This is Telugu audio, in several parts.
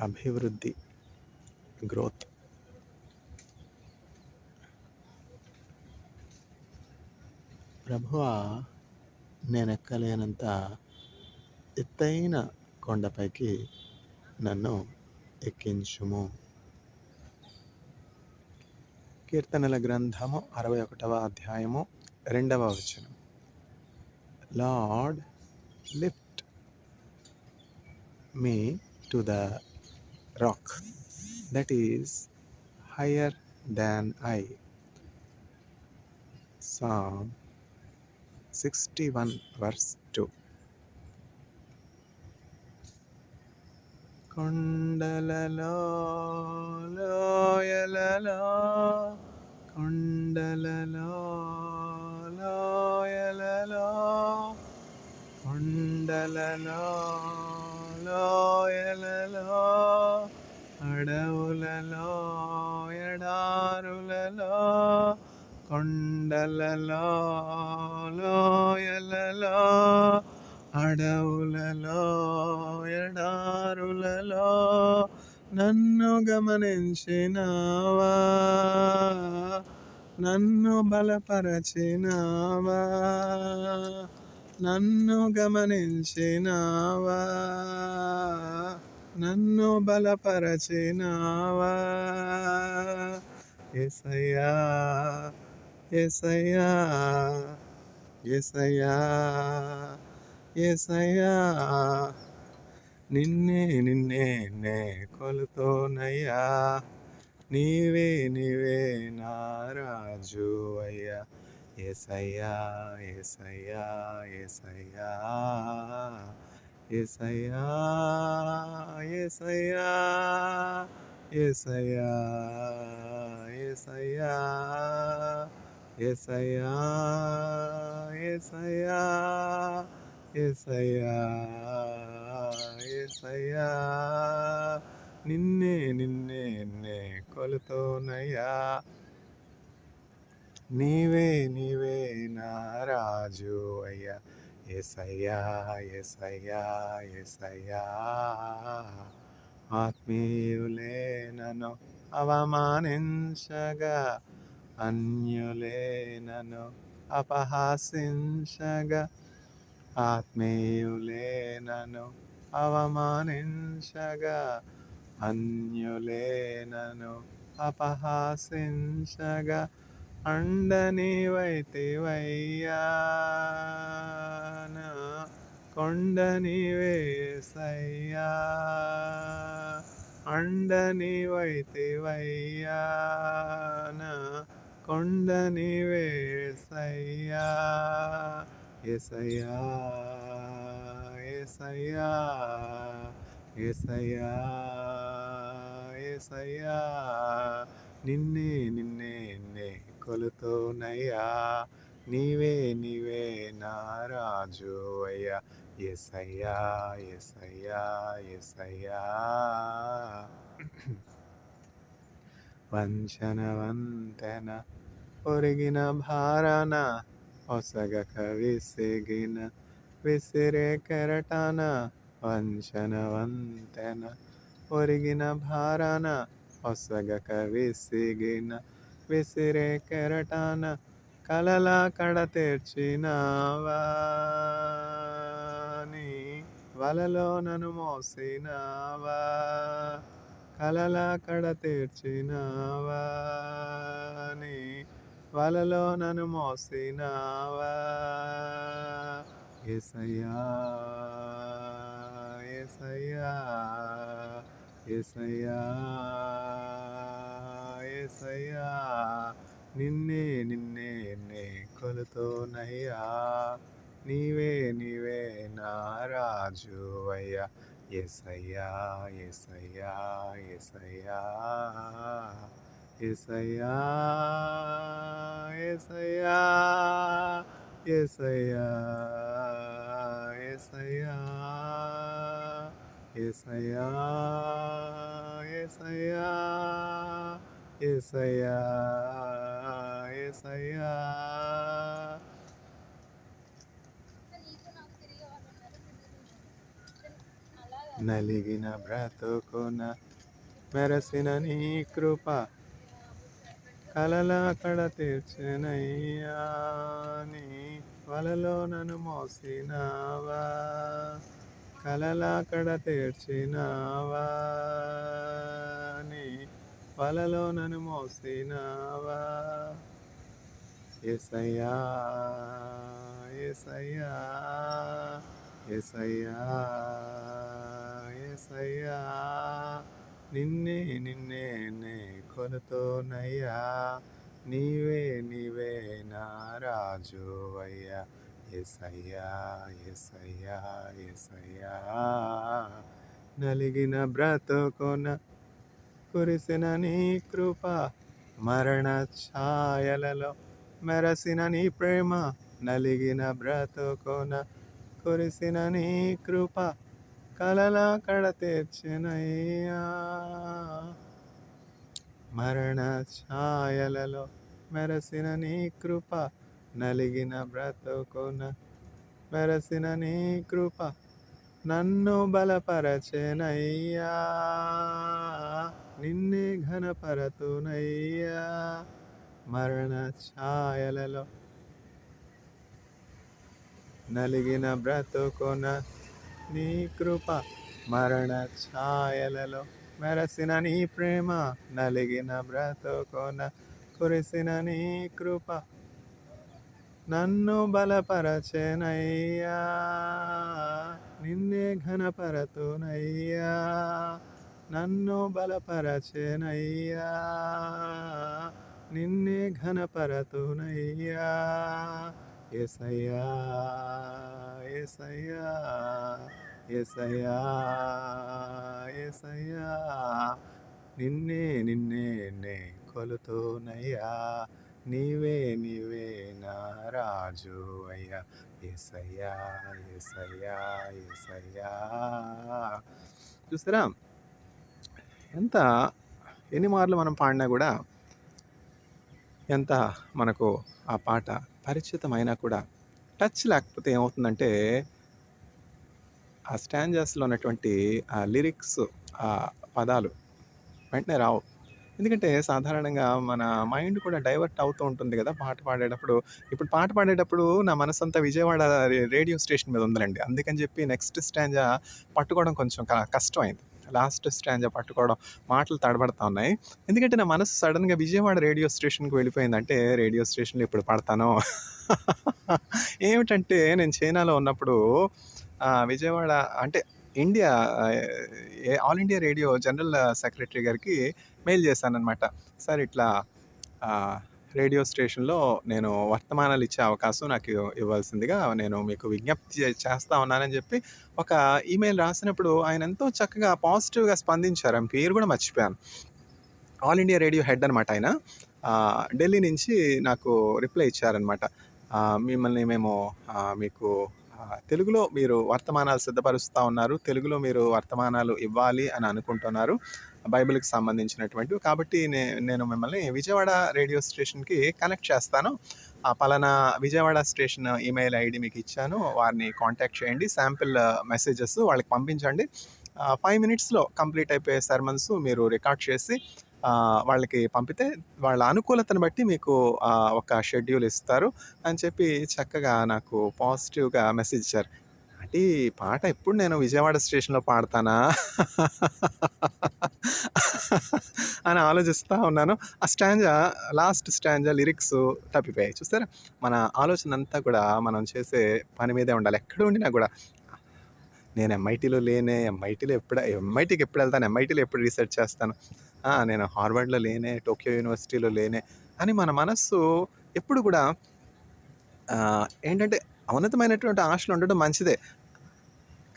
అభివృద్ధి, గ్రోత్. ప్రభువా, నేనెక్కలేనంత ఎత్తైన కొండపైకి నన్ను ఎక్కించుము. కీర్తనల గ్రంథము 61వ అధ్యాయము 2వ వచనం. Lord, lift me to the rock that is higher than I. Psalm 61 verse 2. కొండలలో లోయలలో, కొండలలో లోయలలో, కొండలలో లోయలలో, అడవులలో ఎడారులలో, కొండలలో లోయలలో, అడవులలో ఎడారులలో నన్ను గమనించినావా, నన్ను బలపరచినావా, నన్ను గమనించినావా, నన్ను బలపరచినావా. యేసయ్యా, యేసయ్యా, యేసయ్యా, యేసయ్యా, నిన్నే నిన్నే నే కొలుతోనయ్యా, నీవే నీవే నా రాజు అయ్యా. యేసయ్యా, యేసయ్యా, యేసయ్యా, యేసయ్యా, యేసయ్యా, యేసయ్యా, యేసయ్యా, యేసయ్యా, యేసయ్యా, యేసయ్యా, యేసయ్యా, నిన్నే నిన్నే నే కొలుతోనయ్యా, నీవే నీవే నా రాజు అయ్యా. యేసయ్యా, యేసయ్యా, యేసయ్యా, ఆత్మీయులే నన్ను అవమానించగా, అన్యులే నన్ను అపహాసించగా, ఆత్మీయులే నన్ను అవమానించగా, అన్యులే నన్ను అపహాసించగా, అండ నీవైతివయ్యా, నా కొండ నీవే యేసయ్యా, అండ నీవైతివయ్యా, నా కొండ నీవే యేసయ్యా. యేసయ్యా, యేసయ్యా, యేసయ్యా, యేసయ్యా, నిన్నే నిన్నే నే కొలుతోనయ్యా, నీవే నీవే నా రాజు అయ్యా. యేసయ్యా, యేసయ్యా, యేసయ్యా, వంచన వంతెన ఒరిగిన భారాన, ఒసగక విసిగిన విసిరే కెరటాన, వంచన వంతెన ఒరిగిన భారాన, ఒసగక విసిగిన విసిరే కెరటాన, కలల కడ తీర్చినావా, నీ వలలో నన్ను మోసినావా, కలల కడ తీర్చినావా, నీ వలలో నన్ను మోసినావా. యేసయ్యా, యేసయ్యా, యేసయ్యా, యేసయ్యా, నిన్నే నిన్నే నే కొలుతోనయ్యా, నీవే నీవే నా రాజు అయ్యా. యేసయ్యా, యేసయ్యా, యేసయ్యా, యేసయ్యా, యేసయ్యా, యేసయ్యా, యేసయ్యా, యేసయ్యా, యేసయ్యా, యేసయ్యా, యేసయ్యా. నలిగిన బ్రతుకున మెరసిన నీ కృప కలలా కడ తీర్చెనయ్యా. నీ వలలో నన్ను మోసినావా, కలలా కడ తీర్చినావా. నీ వలలో నన్ను మోసినావా. యేసయ్యా యేసయ్యా యేసయ్యా యేసయ్యా, నిన్నే నిన్నే నే కొలుతోనయ్యా. నీవే నీవే నా రాజువయ్యా. యేసయ్యా యేసయ్యా యేసయ్యా, నలిగిన బ్రతుకున కురిసిన నీ కృప, మరణ ఛాయలలో మెరసిన నీ ప్రేమ. నలిగిన బ్రతుకున కురిసిన నీ కృప కలలా కడ తీర్చెనయ్యా. మరణ ఛాయలలో మెరసిన నీ కృప, నలిగిన బ్రతుకున మెరసిన నీ కృప నన్ను బలపరచెనయ్యా. నిన్నే ఘనపరతునయ్యా. మరణ ఛాయలలో నలిగిన బ్రతుకున నీ కృప, మరణ ఛాయలలో మెరసిన నీ ప్రేమ. నలిగిన బ్రతుకున కురిసిన నీ కృప నన్ను బలపరచెనయ్యా. నిన్నే ఘనపరతునయ్యా. నన్ను బలపరచెనయ్యా. నిన్నే ఘనపరతునయ్యా. యేసయ్యా యేసయ్యా యేసయ్యా యేసయ్యా, నిన్నే నిన్నే నే కొలుతోనయ్యా. నీవే నీవే నా రాజు అయ్యా. యేసయ్యా యేసయ్యా యేసయ్యా. చూసారా ఎంత, ఎన్ని మార్లు మనం పాడినా కూడా, ఎంత మనకు ఆ పాట పరిచితమైనా కూడా టచ్ లేకపోతే ఏమవుతుందంటే ఆ స్టాంజర్స్లో ఉన్నటువంటి ఆ లిరిక్స్, ఆ పదాలు వెంటనే రావు. ఎందుకంటే సాధారణంగా మన మైండ్ కూడా డైవర్ట్ అవుతూ ఉంటుంది కదా పాట పాడేటప్పుడు. ఇప్పుడు పాట పాడేటప్పుడు నా మనసంతా విజయవాడ రేడియో స్టేషన్ మీద ఉందండి. అందుకని చెప్పి నెక్స్ట్ స్టాంజా పట్టుకోవడం కొంచెం కష్టమైంది. లాస్ట్ స్టాంజా పట్టుకోవడం, మాటలు తడబడతా ఉన్నాయి. ఎందుకంటే నా మనసు సడన్గా విజయవాడ రేడియో స్టేషన్కి వెళ్ళిపోయిందంటే రేడియో స్టేషన్లో ఇప్పుడు పాడతాను. ఏమిటంటే నేను చైనాలో ఉన్నప్పుడు విజయవాడ అంటే India all India radio general secretary గారికి మెయిల్ చేశానన్నమాట. సార్ ఇట్లా రేడియో స్టేషన్లో నేను వర్తమానాలు ఇచ్చే అవకాశం నాకు ఇవ్వాల్సిందిగా నేను మీకు విజ్ఞప్తి చేస్తా ఉన్నానని చెప్పి ఒక ఈమెయిల్ రాసినప్పుడు ఆయన ఎంతో చక్కగా పాజిటివ్గా స్పందించారు. ఆమె పేరు కూడా మర్చిపోయాను. ఆల్ ఇండియా రేడియో హెడ్ అనమాట ఆయన. ఢిల్లీ నుంచి నాకు రిప్లై ఇచ్చారనమాట. మిమ్మల్ని మేము మీకు తెలుగులో మీరు వర్తమానాలు సిద్ధపరుస్తూ ఉన్నారు, తెలుగులో మీరు వర్తమానాలు ఇవ్వాలి అని అనుకుంటున్నారు బైబిల్కి సంబంధించినటువంటివి. కాబట్టి నేను మిమ్మల్ని విజయవాడ రేడియో స్టేషన్కి కనెక్ట్ చేస్తాను. పలానా విజయవాడ స్టేషన్ ఈమెయిల్ ఐడి మీకు ఇచ్చాను, వారిని కాంటాక్ట్ చేయండి, శాంపిల్ మెసేజెస్ వాళ్ళకి పంపించండి. 5 minutesలో కంప్లీట్ అయిపోయే సర్మన్స్ మీరు రికార్డ్ చేసి వాళ్ళకి పంపితే వాళ్ళ అనుకూలతను బట్టి మీకు ఒక షెడ్యూల్ ఇస్తారు అని చెప్పి చక్కగా నాకు పాజిటివ్గా మెసేజ్ ఇచ్చారు. అంటే ఈ పాట ఎప్పుడు నేను విజయవాడ స్టేషన్లో పాడతానా అని ఆలోచిస్తూ ఉన్నాను. ఆ లాస్ట్ స్టాంజా లిరిక్స్ తప్పిపోయాయి. చూస్తారా, మన ఆలోచన అంతా కూడా మనం చేసే పని మీదే ఉండాలి. ఎక్కడ ఉండినా కూడా నేను ఎంఐటీలో లేనే, ఎంఐటీకి ఎప్పుడు వెళ్తాను, ఎంఐటీలో ఎప్పుడు రీసెర్చ్ చేస్తాను, నేను హార్వర్డ్లో లేనే, టోక్యో యూనివర్సిటీలో లేనే అని మన మనస్సు ఎప్పుడు కూడా ఏంటంటే ఉన్నతమైనటువంటి ఆశలు ఉండడం మంచిదే,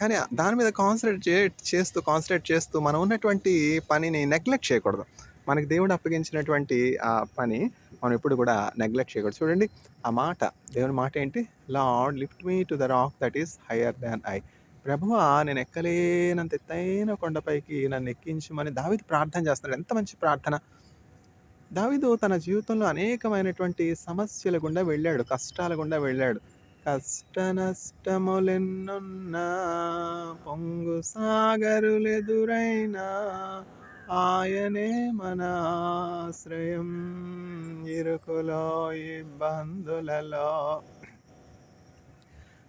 కానీ దాని మీద కాన్సన్ట్రేట్ చేస్తూ మనం ఉన్నటువంటి పనిని నెగ్లెక్ట్ చేయకూడదు. మనకి దేవుడు అప్పగించినటువంటి ఆ పని మనం ఎప్పుడు కూడా నెగ్లెక్ట్ చేయకూడదు. చూడండి ఆ మాట, దేవుని మాట ఏంటి? Lord lift me to the rock that is higher than I. ప్రభువా నేను ఎక్కలేనంత ఎత్తైన కొండపైకి నన్ను ఎక్కించమని దావీదు ప్రార్థన చేస్తున్నాడు. ఎంత మంచి ప్రార్థన! దావీదు తన జీవితంలో అనేకమైనటువంటి సమస్యల గుండా వెళ్ళాడు, కష్టాల గుండా వెళ్ళాడు. కష్ట నష్టములెన్నున్నా పొంగు సాగరులెదురైనా ఆయనే మన ఆశ్రయం ఇరుకులో ఇబ్బందులలో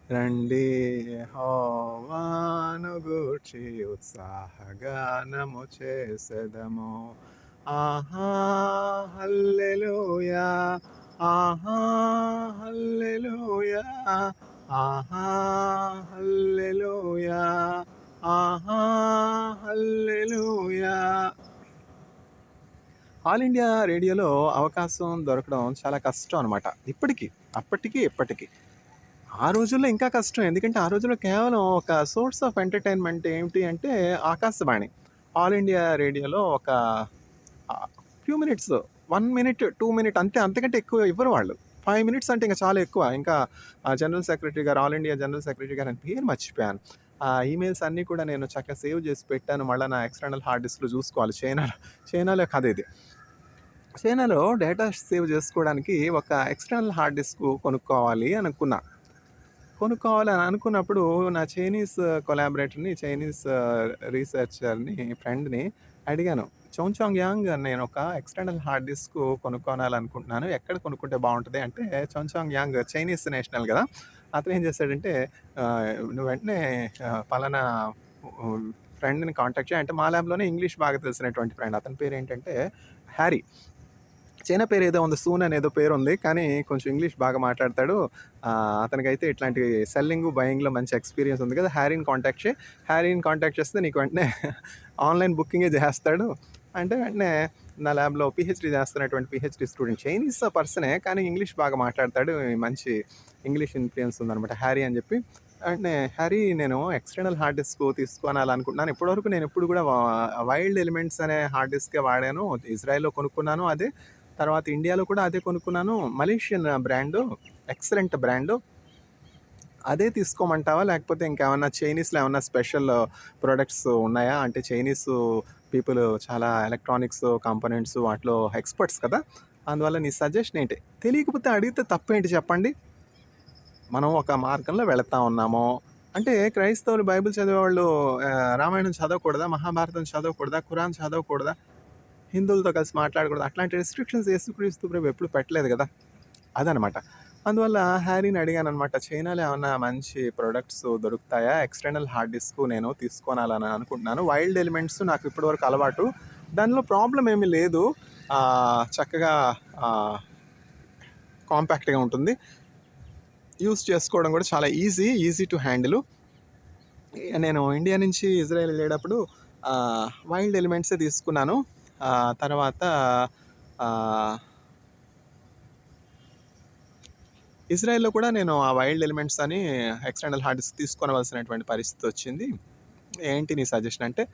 రండి యెహోవాను గూర్చి ఉత్సాహగానము చేసెదము. ఆహా హల్లెలూయా, ఆహా హల్లెలూయా, ఆహా హల్లెలూయా, ఆహా హల్లెలూయా. ఆల్ ఇండియా రేడియోలో అవకాశం దొరకడం చాలా కష్టం అనమాట. అప్పటికి ఇప్పటికి. ఆ రోజుల్లో ఇంకా కష్టం. ఎందుకంటే ఆ రోజుల్లో కేవలం ఒక సోర్స్ ఆఫ్ ఎంటర్‌టైన్‌మెంట్ ఏమిటి అంటే ఆకాశవాణి. ఆల్ ఇండియా రేడియోలో ఒక ఫ్యూ మినిట్స్, 1 మినిట్, 2 మినిట్ అంతే. అంతకంటే ఎక్కువ ఇవ్వరు వాళ్ళు. 5 మినిట్స్ అంటే ఇంక చాలా ఎక్కువ. ఇంకా జనరల్ సెక్రటరీ గారు, ఆల్ ఇండియా జనరల్ సెక్రటరీ గారు ఆయన పేరు మర్చిపోయాను. ఆ ఈమెయిల్స్ అన్నీ కూడా నేను చక్కగా సేవ్ చేసి పెట్టాను. మళ్ళా నా ఎక్స్టర్నల్ హార్డ్ డిస్క్‌లో చూసుకోవాలి. చైనాలో కాదిది. చైనాలో డేటా సేవ్ చేసుకోవడానికి ఒక ఎక్స్టర్నల్ హార్డ్ డిస్క్ కొనుక్కోవాలి కొనుక్కోవాలని అనుకున్నప్పుడు నా చైనీస్ కొలాబరేటర్‌ని, చైనీస్ రీసెర్చర్‌ని, ఫ్రెండ్‌ని అడిగాను. చౌంచాంగ్ యాంగ్ నేను ఒక ఎక్స్టర్నల్ హార్డ్ డిస్క్ కొనుక్కోవాలనుకుంటున్నాను. ఎక్కడ కొనుక్కుంటే బావుంటది అంటే చౌంచాంగ్ యాంగ్ చైనీస్ నేషనల్ గదా! అతనేం చేశాడంటే నువ్వు వెంటనే పలానా హ్మ్, ఫ్రెండ్‌ని కాంటాక్ట్ చేయి అంటే మా ల్యాబ్‌లోనే ఇంగ్లీష్ బాగా తెలిసినటువంటి ఫ్రెండ్. అతని పేరేంటంటే హ్యారీ. చైనా పేరేదో ఉంది. సూన్ అనేదో పేరుంది. కానీ కొంచెం ఇంగ్లీష్ బాగా మాట్లాడతాడు. అతనికైతే ఇట్లాంటి సెల్లింగు, బయింగ్‌లో మంచి ఎక్స్‌పీరియన్స్ ఉంది కదా! హ్యారీని కాంటాక్ట్ చేస్తే నీకు వెంటనే ఆన్‌లైన్ బుకింగే జేస్తాడు. అంటే వెంటనే నా ల్యాబ్‌లో పీహెచ్‌డీ చేస్తున్నటువంటి పీహెచ్‌డీ స్టూడెంట్ చైనీస్ పర్సనే కానీ ఇంగ్లీష్ బాగా మాట్లాడతాడు. మంచి ఇంగ్లీష్ ఇన్‌ఫ్లూయెన్స్ ఉందనమాట హ్యారీ అని చెప్పి. వెంటనే హ్యారీ నేను ఎక్స్టర్నల్ హార్డ్ డిస్క్ తీసుకోనాలనుకుంటున్నాను. ఇప్పటివరకు నేను ఎప్పుడు కూడా వైల్డ్ ఎలిమెంట్స్ అనే హార్డ్ డిస్కే వాడాను. ఇజ్రాయెల్‌లో కొనుక్కున్నాను అదే. తర్వాత ఇండియాలో కూడా అదే కొనుక్కున్నాను. Malaysian brand. Excellent brand. అదే తీసుకోమంటావా? లేకపోతే ఇంకేమన్నా చైనీస్‌లో ఏమన్నా స్పెషల్ ప్రొడక్ట్స్ ఉన్నాయా? అంటే చైనీసు పీపుల్ చాలా ఎలక్ట్రానిక్స్ కాంపోనెంట్స్ వాటిలో ఎక్స్‌పర్ట్స్ కదా! అందువల్ల నీ సజెషన్ ఏంటి? తెలియకపోతే అడిగితే తప్పేంటి చెప్పండి? మనం ఒక మార్గంలో వెళతా ఉన్నాము. అంటే క్రైస్తవులు బైబిల్ చదివేవాళ్ళు రామాయణం చదవకూడదా? మహాభారతం చదవకూడదా? ఖురాన్ చదవకూడదా? హిందువులతో కలిసి మాట్లాడకూడదు. అట్లాంటి రెస్ట్రిక్షన్స్ యేసుక్రీస్తు ప్రభు ఎప్పుడు పెట్టలేదు గదా! అదనమాట. అందువల్ల హ్యారీని అడిగాననమాట. చైనాలో ఏమన్నా మంచి ప్రొడక్ట్స్ దొరుకుతాయా? ఎక్స్టర్నల్ హార్డ్ డిస్క్ నేను తీసుకోనాలని అనుకుంటున్నాను. వైల్డ్ ఎలిమెంట్స్ నాకు ఇప్పటివరకు అలవాటు. దానిలో ప్రాబ్లమ్ ఏమీ లేదు. చక్కగా ఆహ్, కాంపాక్ట్‌గా ఉంటుంది. యూజ్ చేసుకోవడం కూడా చాలా ఈజీ టు హ్యాండిలు. నేను ఇండియా నుంచి ఇజ్రాయెల్ వెళ్ళేటప్పుడు వైల్డ్ ఎలిమెంట్సే తీసుకున్నాను. తర్వాత ఆహ్, ఇజ్రాయెల్‌లో కూడా నేను ఆ వైల్డ్ ఎలిమెంట్స్ అని ఎక్స్టర్నల్ హార్డ్ డిస్క్ తీసుకోనవలసినటువంటి పరిస్థితి వచ్చింది. ఏంటి నీ సజెషన్ అంటే,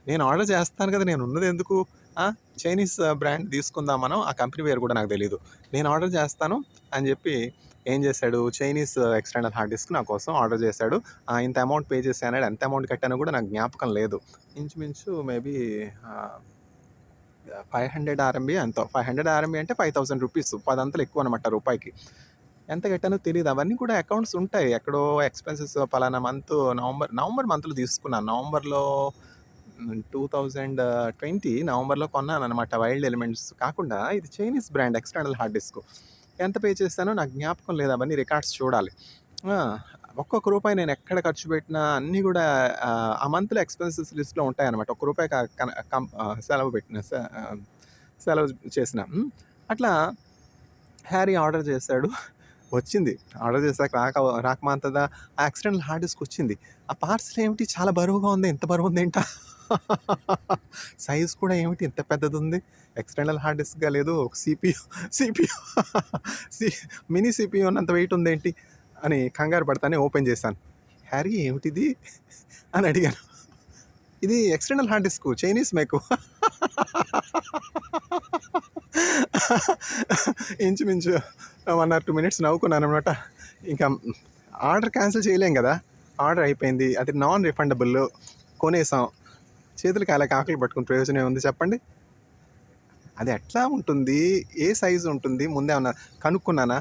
నేను ఆర్డర్ చేస్తాను కదా! నేనున్నదెందుకు? ఆ! చైనీస్ బ్రాండ్ తీసుకుందాం మనం. ఆ కంపెనీ పేరు కూడా నాకు తెలీదు. నేను ఆర్డర్ చేస్తాను అని చెప్పి ఏం చేశాడు, చైనీస్ ఎక్స్టర్నల్ హార్డ్ డిస్క్ నా కోసం ఆర్డర్ చేశాడు. ఇంత అమౌంట్ పే చేశా అన్నాడు. ఎంత అమౌంట్ కట్టానో కూడా నాకు జ్ఞాపకం లేదు. ఇంచుమించు మేబీ ఆహ్, 500 ఆర్ఎంబీ ఎంతో. 500 ఆర్ఎంబీ అంటే రూ. 5,000 10 అంతలు ఎక్కువనమాట రూపాయికి. ఎంత కట్టానో తెలీదు. అవన్నీ కూడా అకౌంట్స్ ఉంటాయి. ఎక్కడో ఎక్స్‌పెన్సెస్ పలానా మంత్ నవంబర్ మంత్‌లో తీసుకున్నాను. నవంబర్‌లో 2020 నవంబర్‌లో కొన్నాననమాట వైల్డ్ ఎలిమెంట్స్ కాకుండా ఇది Chinese brand external hard disk. ఎంత పే చేశానో నాకు జ్ఞాపకం లేదు. అవన్నీ రికార్డ్స్ చూడాలి. ఆ! ఒక్కొక్క రూపాయి నేను ఎక్కడ ఖర్చు పెట్టినా అన్నీ గూడా ఆ మంత్‌లో ఎక్స్‌పెన్సెస్ లిస్ట్‌లో ఉంటాయనమాట. ఒక్క రూపాయి క కన కం సెలవు పెట్టిన సెలవు చేసిన. అట్లా హ్యారీ ఆర్డర్ చేశాడు. వచ్చింది. ఆర్డర్ చేశాక రాకమాంతదా ఆ ఎక్స్టర్నల్ హార్డ్ డిస్క్ వచ్చింది. ఆ పార్సెల్ ఏమిటి చాలా బరువుగా ఉంది. ఇంత బరువుందేంటా? సైజ్ కూడా ఏమిటి ఇంత పెద్దదుంది? ఎక్స్టర్నల్ హార్డ్ డిస్క్‌గా లేదు. ఒక సీపీయూ సి మినీ సీపీయూ ఉన్నంత వెయిట్ ఉందేంటి? అని కంగారు పడతానే ఓపెన్ చేశాను. హ్యారీ ఏమిటిది? అని అడిగాను. ఇది ఎక్స్టర్నల్ హార్డ్ డిస్క్ చైనీస్ మేకు. ఇంచుమించు 1 ఆర్ 2 మినిట్స్ నవ్వుకున్నాననమాట. ఇంకా ఆర్డర్ క్యాన్సిల్ చేయలేం గదా! ఆర్డర్ అయిపోయింది. అది నాన్ రిఫండబుల్. కొనేసాం. చేతులు కాలాక ఆకలి పట్టుకుని ప్రయోజనం ఏముంది చెప్పండి? అది ఎట్లా ఉంటుంది? ఏ సైజ్ ఉంటుంది? ముందేమన్నా కనుక్కున్నానా?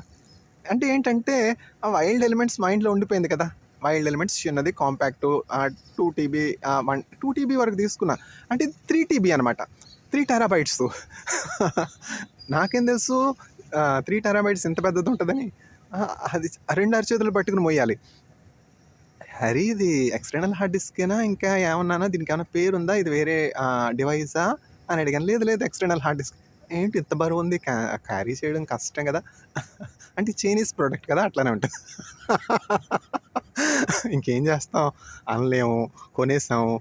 అంటే ఏంటంటే, ఆ వైల్డ్ ఎలిమెంట్స్ మైండ్‌లో ఉండిపోయింది కదా! వైల్డ్ ఎలిమెంట్స్ చిన్నది, కాంపాక్టు 2 టీబీ 2 టీబీ వరకు తీసుకున్నా. అంటే 3 టీబీ అనమాట. 3 టెరాబైట్సు. నాకేం తెలుసు 3 టెరాబైట్స్ ఇంత పెద్దదుంటదని. అది 2 అరచేతులు పట్టుకొని మోయాలి. హరి ఇది ఎక్స్‌టర్నల్ హార్డ్ డిస్కేనా? ఇంకా ఏమన్నానా? దీనికేమన్నా పేరుందా? ఇది వేరే డివైసా? అని అడిగాను. లేదు లేదు ఎక్స్‌టర్నల్ హార్డ్ డిస్క్. ఏంటి ఇంత బరువుంది? క్యారీ చేయడం కష్టం గదా! అంటే చైనీస్ ప్రొడక్ట్ కదా! అట్లానే ఉంటది. ఇంకేం చేస్తాం? అనలేము. కొనేసాము.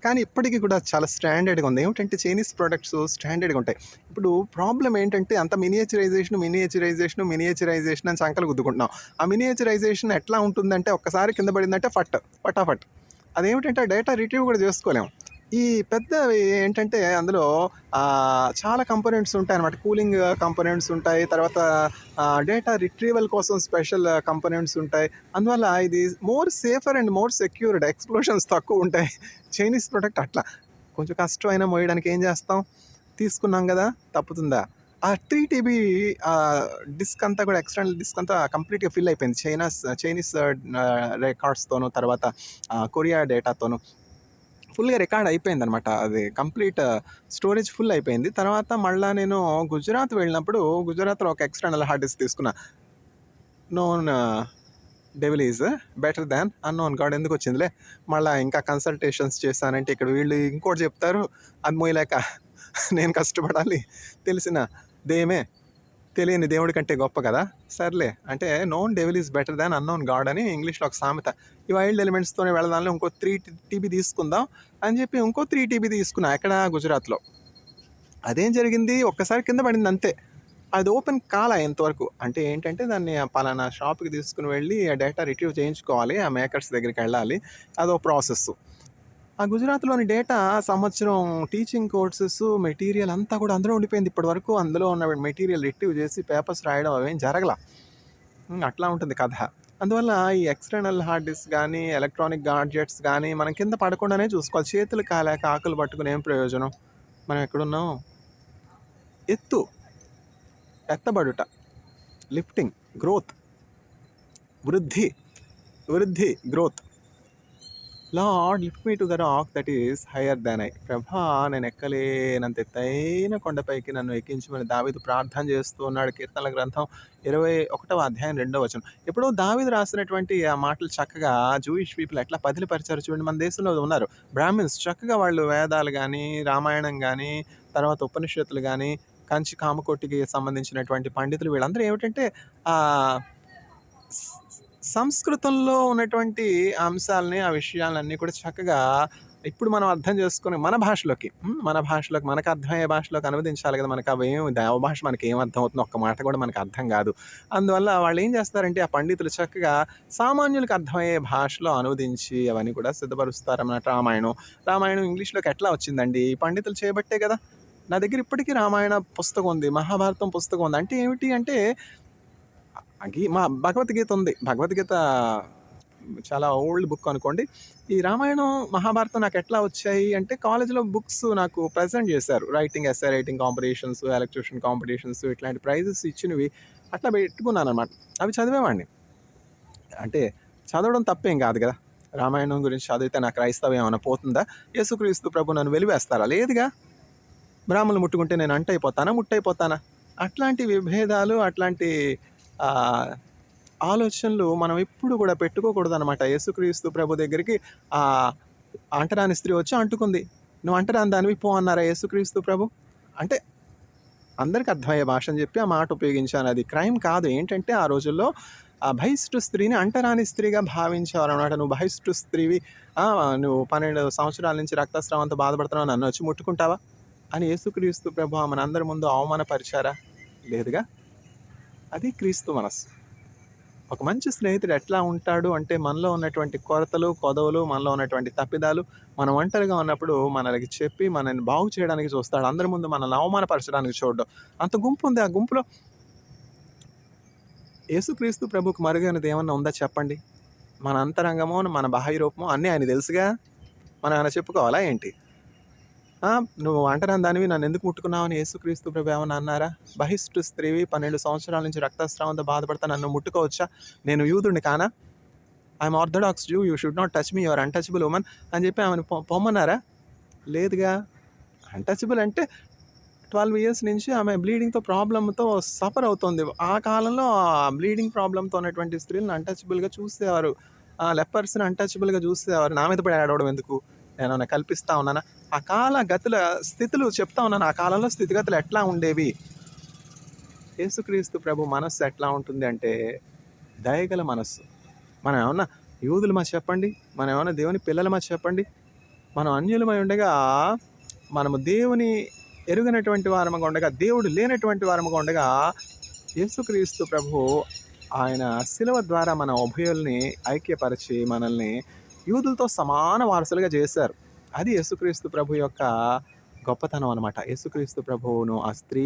కానీ ఇప్పటికి కూడా చాలా స్టాండర్డ్‌గా ఉంది. ఏమిటంటే చైనీస్ ప్రొడక్ట్స్ స్టాండర్డ్‌గా ఉంటాయి. ఇప్పుడు ప్రాబ్లమ్ ఏంటంటే అంత మినియేచరైజేషన్ అని సంకలు గుద్దుకుంటున్నాం. ఆ మినియేచరైజేషన్ ఎట్లా ఉంటుందంటే ఒక్కసారి కింద పడిందంటే ఫటాఫట్. అదేమిటంటే ఆ డేటా రిట్రీవ్ కూడా చేసుకోలేం. ఈ పెద్దవి ఏంటంటే అందులో చాలా కంపోనెంట్స్ ఉంటాయన్నమాట. కూలింగ్ కంపోనెంట్స్ ఉంటాయి. తర్వాత డేటా రిట్రీవల్ కోసం స్పెషల్ కంపోనెంట్స్ ఉంటాయి. అందువల్ల ఇది more safer and more secured. Explosions తక్కువుంటాయి. చైనీస్ ప్రొడక్ట్ అట్లా. కొంచెం కష్టమైనా మోయడానికి ఏం చేస్తాం? తీసుకున్నాం గదా! తప్పుతుందా? ఆ 3 టీబీ డిస్క్ అంతా కూడా ఎక్స్‌టర్నల్ డిస్క్ అంతా కంప్లీట్‌గా ఫిల్ అయిపోయింది. చైనీస్ రికార్డ్స్‌తోను, తర్వాత కొరియా డేటాతోను ఫుల్‌గా రికార్డ్ అయిపోయిందనమాట. అది కంప్లీట్ స్టోరేజ్ ఫుల్ అయిపోయింది. తర్వాత మళ్ళా నేను గుజరాత్ వెళ్ళినప్పుడు గుజరాత్‌లో ఒక ఎక్స్‌టర్నల్ హార్డ్ డిస్క్ తీసుకున్నా. Known devil is better than unknown god ఎందుకొచ్చిందిలే. మళ్ళా ఇంకా కన్సల్టేషన్స్ చేశానంటే ఇక్కడ వీళ్ళు ఇంకోటి చెప్తారు. అది మోయలేక నేను కష్టపడాలి. తెలిసిన దెయ్యమే తెలియని దేవుడి కంటే గొప్ప కదా! సర్లే అంటే known devil is better than unknown God అని ఇంగ్లీష్‌లో ఒక సామెత. ఈ వైల్డ్ ఎలిమెంట్స్‌తోనే వెళదాంలే ఇంకో 3 టీబీ తీసుకుందాం అని చెప్పి ఇంకో 3 టీబీ తీసుకున్నా. ఎక్కడ? గుజరాత్‌లో. అదేం జరిగింది ఒక్కసారి కింద పడింది అంతే. అది ఓపెన్ కాలా ఇంతవరకు. అంటే ఏంటంటే దాన్ని పలానా షాప్‌కి తీసుకొని వెళ్ళి ఆ డేటా రిట్రీవ్ చేయించుకోవాలి. ఆ మేకర్స్ దగ్గరికెళ్ళాలి. అదో ప్రాసెస్సు. ఆ గుజరాత్‌లోని డేటా సంవత్సరం టీచింగ్ కోర్సెస్, మెటీరియల్ అంతా కూడా అందులో ఉండిపోయింది. ఇప్పటి వరకు అందులో ఉన్న మెటీరియల్ రిట్రీవ్ చేసి పేపర్స్ రాయడం అవేం జరగల. అట్లా ఉంటుంది కథ. అందువల్ల ఈ ఎక్స్‌టర్నల్ హార్డ్ డిస్క్ గానీ, ఎలక్ట్రానిక్ గాడ్జెట్స్ గానీ మనం కింద పడకుండానే చూసుకోవాలి. చేతులు కాలాక ఆకులు పట్టుకొని ఏం ప్రయోజనం? మనం ఎక్కడున్నాం? ఎత్తు, ఎత్తబడుట, లిఫ్టింగ్, గ్రోత్, వృద్ధి, growth. Lord lift me to the rock that is higher than I. ప్రభా నేను ఎక్కలేనంత ఎత్తైన కొండపైకి నన్ను ఎక్కించమని దావీదు ప్రార్థన చేస్తూ ఉన్నాడు. కీర్తనల గ్రంథం 21వ అధ్యాయం 2వ వచనం. ఎప్పుడో దావీదు రాసినటువంటి ఆ మాటలు చక్కగా జూయిష్ పీపుల్ ఎట్లా పదిలపరిచారు చూడండి. మన దేశంలో ఉన్నారు బ్రాహ్మిన్స్ చక్కగా వాళ్ళు వేదాలు కానీ, రామాయణం కానీ, తర్వాత ఉపనిషత్తులు కానీ, కంచి కామకోటికి సంబంధించినటువంటి పండితులు వీళ్ళందరూ ఏమిటంటే ఆ సంస్కృతంలో ఉన్నటువంటి అంశాలని, ఆ విషయాలన్నీ కూడా చక్కగా ఇప్పుడు మనం అర్థం చేసుకొని మన భాషలోకి మనకు అర్థమయ్యే భాషలోకి అనువదించాలి కదా! మనకు అవేం దేవభాష మనకేం అర్థమవుతుందో ఒక్క మాట కూడా మనకు అర్థం కాదు. అందువల్ల వాళ్ళేం చేస్తారంటే ఆ పండితులు చక్కగా సామాన్యులకు అర్థమయ్యే భాషలో అనువదించి అవన్నీ కూడా సిద్ధపరుస్తారన్నమాట. రామాయణం ఇంగ్లీష్‌లోకి ఎట్లా వచ్చిందండి? ఈ పండితులు చేయబట్టే కదా! నా దగ్గర ఇప్పటికీ రామాయణ పుస్తకం ఉంది. మహాభారతం పుస్తకం ఉంది. అంటే ఏమిటి అంటే మా భగవద్గీత ఉంది. భగవద్గీత చాలా ఓల్డ్ బుక్ అనుకోండి. ఈ రామాయణం, మహాభారతం నాకెట్లా వచ్చాయి అంటే కాలేజీలో బుక్స్ నాకు ప్రెజెంట్ చేశారు. Essay writing competitions, elocution competitions ఇట్లాంటి ప్రైజెస్ ఇచ్చినవి అట్లా పెట్టుకున్నాననమాట. అవి చదివేవాడిని. అంటే చదవడం తప్పేం కాదు కదా! రామాయణం గురించి చదివితే నా క్రైస్తవం ఏమైనా పోతుందా? యేసుక్రీస్తు ప్రభు నన్ను వెలివేస్తారా? లేదుగా. బ్రాహ్మణులు ముట్టుకుంటే నేను అంటైపోతానా? ముట్టైపోతానా? అట్లాంటి విభేదాలు, అట్లాంటి ఆహ్, ఆలోచనలు మనం ఎప్పుడు కూడా పెట్టుకోకూడదనమాట. యేసుక్రీస్తు ప్రభు దగ్గరికి ఆహ్, అంటరాని స్త్రీ వచ్చి అంటుకుంది. "నువ్వు అంటరాని దానివి పో" అన్నారా యేసుక్రీస్తు ప్రభు? అంటే అందరికి అర్థమయ్యే భాష అని చెప్పి ఆ మాట ఉపయోగించాను. అది క్రైమ్ కాదు. ఏంటంటే ఆ రోజుల్లో ఆ బహిష్టు స్త్రీని అంటరాని స్త్రీగా భావించేవారనమాట. "నువ్వు బహిష్టు స్త్రీవి. నువ్వు 12 సంవత్సరాల నుంచి రక్తస్రావంతో బాధపడుతున్నావు. నన్నొచ్చి ముట్టుకుంటావా?" అని యేసుక్రీస్తు ప్రభు మనందరి ముందు అవమానపరిచారా? లేదుగా. అది క్రీస్తు మనస్సు. ఒక మంచి స్నేహితుడు ఎట్లా ఉంటాడు అంటే మనలో ఉన్నటువంటి కొరతలు, కొదవలు, మనలో ఉన్నటువంటి తప్పిదాలు మనం ఒంటరిగా ఉన్నప్పుడు మనకి చెప్పి మనల్ని బాగు చేయడానికి చూస్తాడు. అందరి ముందు మనల్ని అవమానపరచడానికి చూడడు. అంత గుంపు ఉంది. ఆ గుంపులో యేసుక్రీస్తు ప్రభువుకి మరుగైనది ఏమన్నా ఉందా చెప్పండి? మన అంతరంగమో, మన బాహ్య రూపమో అన్నీ ఆయనకి తెలుసుగా. మనం ఏమైనా చెప్పుకోవాలా ఏంటి? ఆ! నువ్వు అంటరాని దానివి నన్నెందుకు ముట్టుకున్నావని యేసుక్రీస్తు ప్రభు ఏమన్నా అన్నారా? బహిష్టు స్త్రీవి 12 సంవత్సరాల నుంచి రక్తస్రావంతో బాధపడతా నన్ను ముట్టుకోవచ్చా? నేను యూదుడిని కానా? I am orthodox Jew. You should not touch me. You are untouchable woman అని చెప్పి ఆమెను పొమ్మన్నారా? లేదుగా. అన్‌టచబుల్ అంటే 12 ఇయర్స్ నుంచి ఆమె బ్లీడింగ్‌తో ప్రాబ్లమ్‌తో సఫర్ అవుతోంది. ఆ కాలంలో బ్లీడింగ్ ప్రాబ్లమ్‌తో ఉన్నటువంటి స్త్రీలను అన్‌టచబుల్‌గా చూసేవారు. లెపర్స్‌ని అన్‌టచబుల్‌గా చూసేవారు. నా మీద పడి ఏడవడం ఎందుకు? నేనేమన్నా కల్పిస్తా ఉన్నానా? ఆ కాల గతుల స్థితులు చెప్తా ఉన్నాను. ఆ కాలంలో స్థితిగతులు ఎట్లా ఉండేవి? యేసుక్రీస్తు ప్రభు మనస్సు ఎట్లా ఉంటుంది అంటే దయగల మనస్సు. మనం ఏమన్నా యూదులమా చెప్పండి? మనం ఏమన్నా దేవుని పిల్లలమా చెప్పండి? మనం అన్యులమై ఉండగా మనము దేవుని ఎరుగనటువంటి వారముగా ఉండగా, దేవుడు లేనటువంటి వారముగా ఉండగా, యేసుక్రీస్తు ప్రభువు ఆయన శిలువ ద్వారా మన ఉభయుల్ని ఐక్యపరిచి మనల్ని యూదులతో సమాన వారసులుగా చేశారు. అది యేసుక్రీస్తు ప్రభు యొక్క గొప్పతనం అనమాట. యేసుక్రీస్తు ప్రభువును ఆ స్త్రీ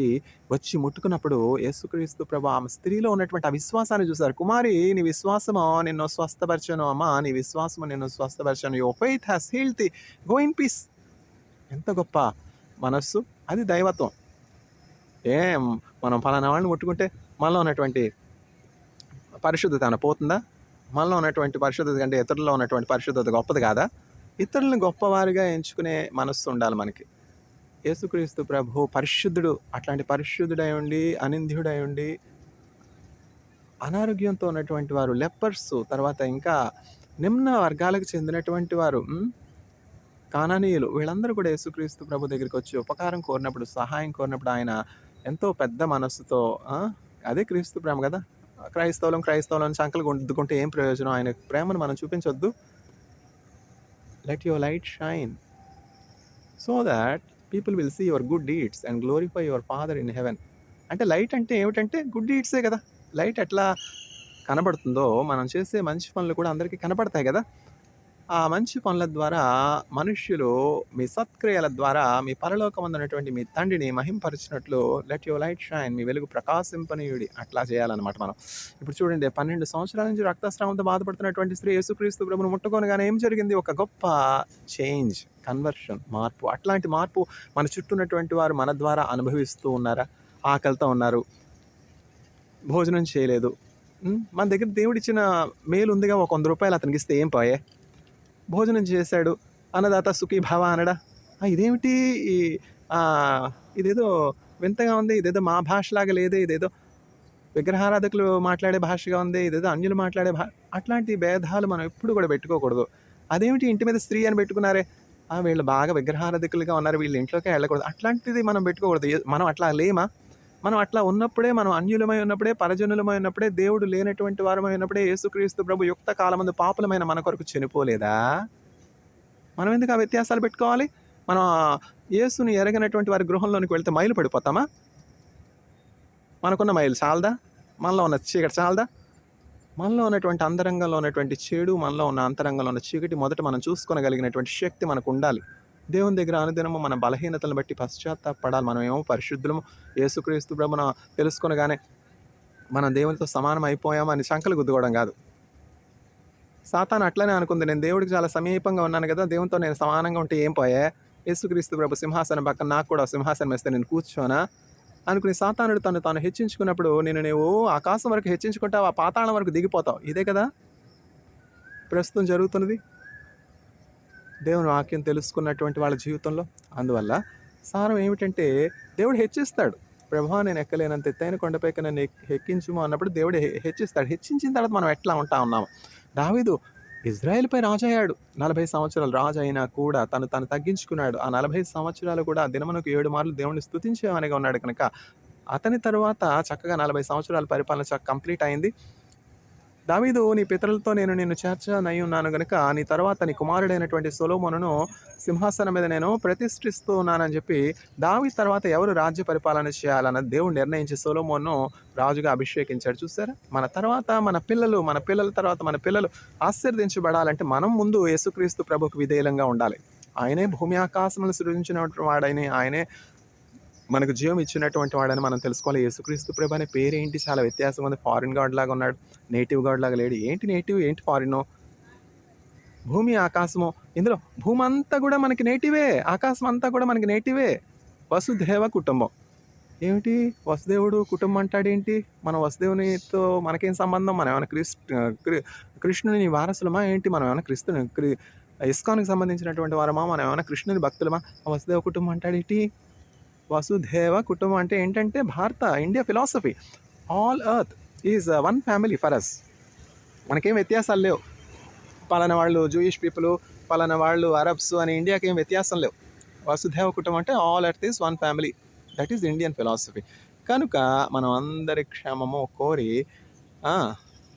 వచ్చి ముట్టుకున్నప్పుడు యేసుక్రీస్తు ప్రభు ఆమె స్త్రీలో ఉన్నటువంటి ఆ విశ్వాసాన్ని చూసారు. కుమారి నీ విశ్వాసము నిన్ను స్వస్థపరచెను అమ్మా. నీ విశ్వాసము నిన్ను స్వస్థపరచెను. Your faith has healed thee. Go in peace. ఎంత గొప్ప మనస్సు! అది దైవత్వం. మనం పలానా వాళ్ళని ముట్టుకుంటే మనలో ఉన్నటువంటి పరిశుద్ధత ఏమైనా పోతుందా? మనలో ఉన్నటువంటి పరిశుద్ధత కంటే ఇతరుల్లో ఉన్నటువంటి పరిశుద్ధత గొప్పది కాదా? ఇతరులను గొప్పవారిగా ఎంచుకునే మనస్సు ఉండాలి మనకి. యేసుక్రీస్తు ప్రభు పరిశుద్ధుడు. అట్లాంటి పరిశుద్ధుడై ఉండి, అనింద్యుడై ఉండి, అనారోగ్యంతో ఉన్నటువంటి వారు, లెపర్స్, తర్వాత ఇంకా నిమ్న వర్గాలకు చెందినటువంటి వారు, కానానీయులు, వీళ్ళందరూ కూడా యేసుక్రీస్తు ప్రభు దగ్గరికి వచ్చి ఉపకారం కోరినప్పుడు, సహాయం కోరినప్పుడు ఆయన ఎంతో పెద్ద మనస్సుతో అదే క్రీస్తు ప్రేమ కదా! క్రైస్తవులం సంకలు గుద్దుకుంటే ఏం ప్రయోజనం? ఆయన ప్రేమను మనం చూపించొద్దు. Let your light shine so that people will see your good deeds and glorify your father in heaven. అంటే లైట్ అంటే ఏమిటంటే గుడ్ డీడ్సే కదా! లైట్ ఎట్లా కనబడుతుందో మనం చేసే మంచి పనులు కూడా అందరికీ కనపడతాయి కదా! ఆ మంచి పనుల ద్వారా మనుష్యులు మీ సత్క్రియల ద్వారా మీ పరలోకమందున్నటువంటి మీ తండ్రిని మహింపరిచినట్లు లెట్ యువర్ లైట్ షైన్. మీ వెలుగు ప్రకాశింపనీయుడి. అట్లా చేయాలన్నమాట మనం. ఇప్పుడు చూడండి 12 సంవత్సరాల నుంచి రక్తస్రావంతో బాధపడుతున్నటువంటి స్త్రీ యేసుక్రీస్తు ప్రభువును ముట్టుకోనగానే ఏం జరిగింది? ఒక గొప్ప చేంజ్, కన్వర్షన్, మార్పు. అట్లాంటి మార్పు మన చుట్టూ ఉన్నటువంటి వారు మన ద్వారా అనుభవిస్తూ ఉన్నారా? ఆకలితో ఉన్నారు, భోజనం చేయలేదు. మన దగ్గర దేవుడిచ్చిన మేలు ఉందిగా, ఒక ₹100 అతనికి ఇస్తే ఏం పోయే? భోజనం చేశాడు. అన్నదాత సుఖీభవ అనడా? ఇదేమిటి ఈ ఇదేదో వింతగా ఉంది. ఇదేదో మా భాషలాగా లేదే. ఇదేదో విగ్రహారాధకులు మాట్లాడే భాషగా ఉంది. ఇదేదో అన్యులు మాట్లాడే అట్లాంటి భేదాలు మనం ఎప్పుడు కూడా పెట్టుకోకూడదు. అదేమిటి ఇంటి మీద స్త్రీ అని పెట్టుకున్నారే? వీళ్ళు బాగా విగ్రహారాధకులుగా ఉన్నారు. వీళ్ళ ఇంట్లోకే వెళ్ళకూడదు. అట్లాంటిది మనం పెట్టుకోకూడదు. మనం అట్లా లేమా? మనం అట్లా ఉన్నప్పుడే, మనం అన్యులమై ఉన్నప్పుడే, పరజనులమై ఉన్నప్పుడే, దేవుడు లేనటువంటి వారమై ఉన్నప్పుడే యేసుక్రీస్తు ప్రభు యుక్త కాలమందు పాపులమైన మన కొరకు చనిపోలేదా? మనం ఎందుకు ఆ వ్యత్యాసాలు పెట్టుకోవాలి? మనం యేసుని ఎరగనటువంటి వారి గృహంలోనికి వెళ్తే మైలు పడిపోతామా? మనకున్న మైలు చాలదా? మనలో ఉన్న చీకటి చాలదా? మనలో ఉన్నటువంటి అంతరంగంలో ఉన్నటువంటి చెడు, మనలో ఉన్న అంతరంగంలో ఉన్న చీకటి మొదట మనం చూసుకోగలిగినటువంటి శక్తి మనకు ఉండాలి. దేవుని దగ్గర అనుదినము మన బలహీనతలను బట్టి పశ్చాత్తాపపడాలి. మనమేమో పరిశుద్ధులము, యేసుక్రీస్తు ప్రభువును తెలుసుకొనగానే మనం దేవునితో సమానం అయిపోయామని సంకలు గుద్దుకోవడం కాదు. సాతాను అట్లనే అనుకుంది. నేను దేవుడికి చాలా సమీపంగా ఉన్నాను కదా! దేవునితో నేను సమానంగా ఉంటే ఏం పోయే? యేసుక్రీస్తు ప్రభు సింహాసనం పక్కన నాకు కూడా సింహాసనం ఇస్తే నేను కూర్చోనా? అనుకుని సాతానుడు తను తాను హెచ్చించుకున్నప్పుడు నువ్వు ఆకాశం వరకు హెచ్చించుకుంటావు, ఆ పాతాళం వరకు దిగిపోతావు. ఇదే కదా ప్రస్తుతం జరుగుతున్నది దేవుని వాక్యం తెలుసుకున్నటువంటి వాళ్ళ జీవితంలో. అందువల్ల సారం ఏమిటంటే దేవుడు హెచ్చిస్తాడు. ప్రభువా నేను ఎక్కలేనంత ఎత్తైన కొండపైకి నన్ను ఎక్కించుము అన్నప్పుడు దేవుడు హెచ్చిస్తాడు. హెచ్చించిన తర్వాత మనం ఎట్లా ఉంటా ఉన్నాము? దావీదు ఇజ్రాయేల్‌పై రాజయ్యాడు. 40 సంవత్సరాలు రాజు అయినా కూడా తను తగ్గించుకున్నాడు. ఆ 40 సంవత్సరాలు కూడా దినమునకు 7 మార్లు దేవుణ్ణి స్తుతించేవానిగా ఉన్నాడు కనుక అతని తరువాత చక్కగా 40 సంవత్సరాల పరిపాలన కంప్లీట్ అయింది. దావీదు నీ పితరులతో నేను నిన్ను చేర్చనై ఉన్నాను గనుక నీ తర్వాత నీ కుమారుడైనటువంటి సొలొమోనును సింహాసనం మీద నేను ప్రతిష్ఠిస్తూ ఉన్నానని చెప్పి దావీదు తర్వాత ఎవరు రాజ్య పరిపాలన చేయాలన్నది దేవుడు నిర్ణయించి సొలొమోనును రాజుగా అభిషేకించాడు. చూసారా? మన తర్వాత మన పిల్లల తర్వాత మన పిల్లలు ఆశీర్వదించబడాలంటే మనం ముందు యేసుక్రీస్తు ప్రభువుకు విధేయులంగా ఉండాలి. ఆయనే భూమి ఆకాశములను సృజించినటువంటి వాడని, ఆయనే మనకు జీవం ఇచ్చినటువంటి వాడని మనం తెలుసుకోవాలి. యేసుక్రీస్తు ప్రభు అనే పేరేంటి? చాలా వ్యత్యాసంగా ఉంది. ఫారిన్ గాడ్ లాగా ఉన్నాడు. నేటివ్ గాడ్ లాగా లేడు. ఏంటి నేటివ్? ఏంటి ఫారిన్? భూమి, ఆకాశము. ఇందులో భూమంతా గూడా మనకి నేటివే. ఆకాశం అంతా కూడా మనకి నేటివే. వసుధైవ కుటుంబం. ఏమిటి వసుదేవుడు కుటుంబం అంటాడేంటి? మన వసుదేవునితో మనకేం సంబంధం? మనం ఏమైనా క్రి కృష్ణుని వారసులమా ఏంటి? మనం ఏమైనా ఇస్కాన్‌కి సంబంధించినటువంటి వారమా? మనం ఏమైనా కృష్ణుని భక్తులమా? వసుదేవ కుటుంబం అంటాడేంటి? వసుధైవ కుటుంబం అంటే ఏంటంటే India philosophy. All earth is one family for us. మనకేం వ్యత్యాసాలు లేవు. పలానా వాళ్ళు జూయిష్ పీపుల్, పలానా వాళ్ళు అరబ్స్ అని ఇండియాకి ఏం వ్యత్యాసం లేవు. వసుధైవ కుటుంబం అంటే all earth is one family. That is Indian philosophy. కనుక మనం అందరి క్షేమము కోరి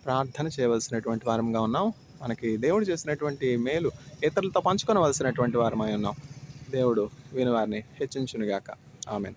ప్రార్థన చేయవలసినటువంటి వారంగా ఉన్నాం. మనకి దేవుడు చేసినటువంటి మేలు ఇతరులతో పంచుకొనవలసినటువంటి వారమై ఉన్నాం. దేవుడు విని వారిని హెచ్చించునుగాక. ఆమేన్.